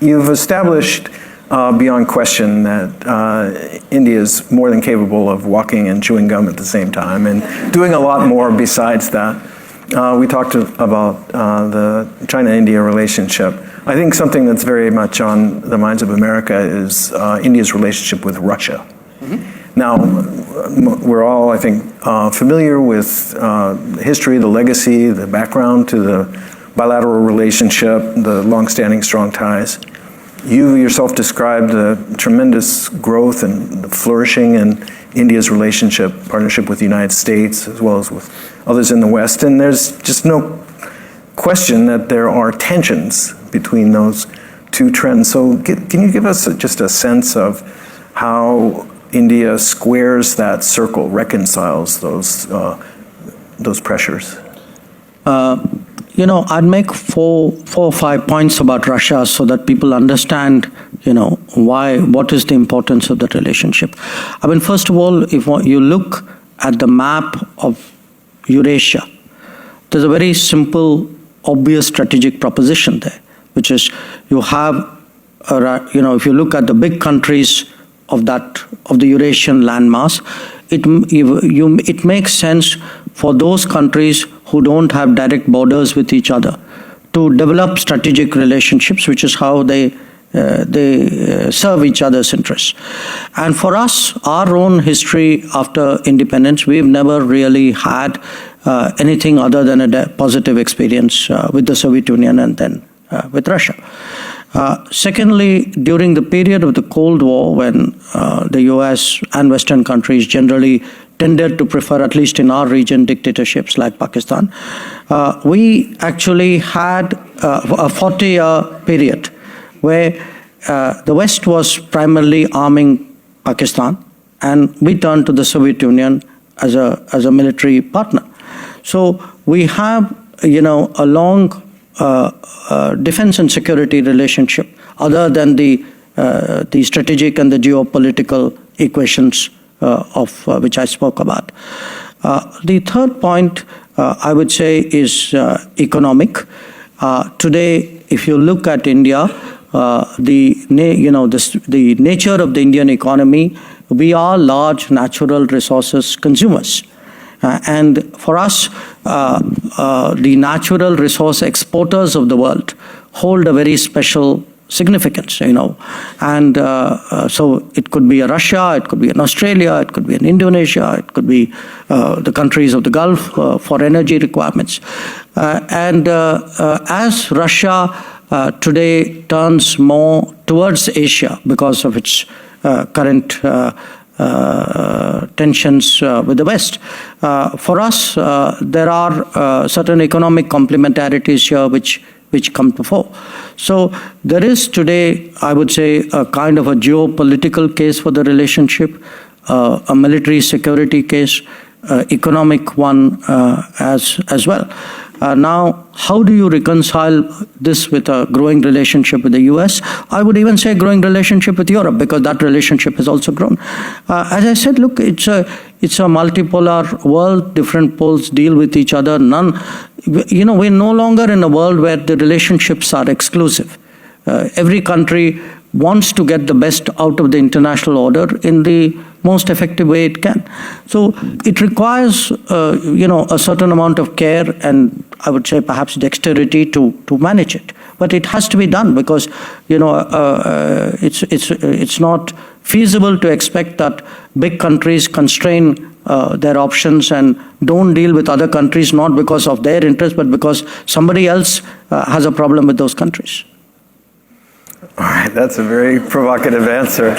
you've established beyond question that India is more than capable of walking and chewing gum at the same time and doing a lot more besides that. We talked about the China-India relationship. I think something that's very much on the minds of America is India's relationship with Russia. Mm-hmm. Now, we're all, I think, familiar with the history, the legacy, the background to the bilateral relationship, the long-standing strong ties. You yourself described the tremendous growth and the flourishing in India's partnership with the United States, as well as with others in the West. And there's just no question that there are tensions between those two trends. So can you give us just a sense of how India squares that circle, reconciles those pressures? I'd make four or five points about Russia so that people understand, what is the importance of that relationship. I mean, first of all, if you look at the map of Eurasia, there's a very simple, obvious strategic proposition there, which is you have, if you look at the big countries of the Eurasian landmass, it makes sense for those countries who don't have direct borders with each other to develop strategic relationships, which is how they serve each other's interests. And for us, our own history after independence, we've never really had anything other than a positive experience with the Soviet Union and then with Russia. Secondly, during the period of the Cold War, when the US and Western countries generally tended to prefer, at least in our region, dictatorships like Pakistan, we actually had a 40-year period where the West was primarily arming Pakistan, and we turned to the Soviet Union as a military partner. So we have, a long defense and security relationship, other than the strategic and the geopolitical equations of which I spoke about. The third point, I would say, is economic. Today, if you look at India, the nature of the Indian economy, we are large natural resources consumers. And for us, the natural resource exporters of the world hold a very special significance, and so it could be a Russia, it could be an Australia, it could be an Indonesia, it could be the countries of the Gulf for energy requirements. And as Russia today turns more towards Asia because of its current tensions with the West. For us, there are certain economic complementarities here which come to fore. So there is today, I would say, a kind of a geopolitical case for the relationship, a military security case, economic one as well. Now, how do you reconcile this with a growing relationship with the US? I would even say growing relationship with Europe, because that relationship has also grown. As I said, look, it's a multipolar world. Different poles deal with each other. We're no longer in a world where the relationships are exclusive. Every country wants to get the best out of the international order in the most effective way it can. So it requires, a certain amount of care and, I would say, perhaps dexterity to manage it. But it has to be done because, it's not feasible to expect that big countries constrain their options and don't deal with other countries, not because of their interest, but because somebody else has a problem with those countries. All right, that's a very provocative answer.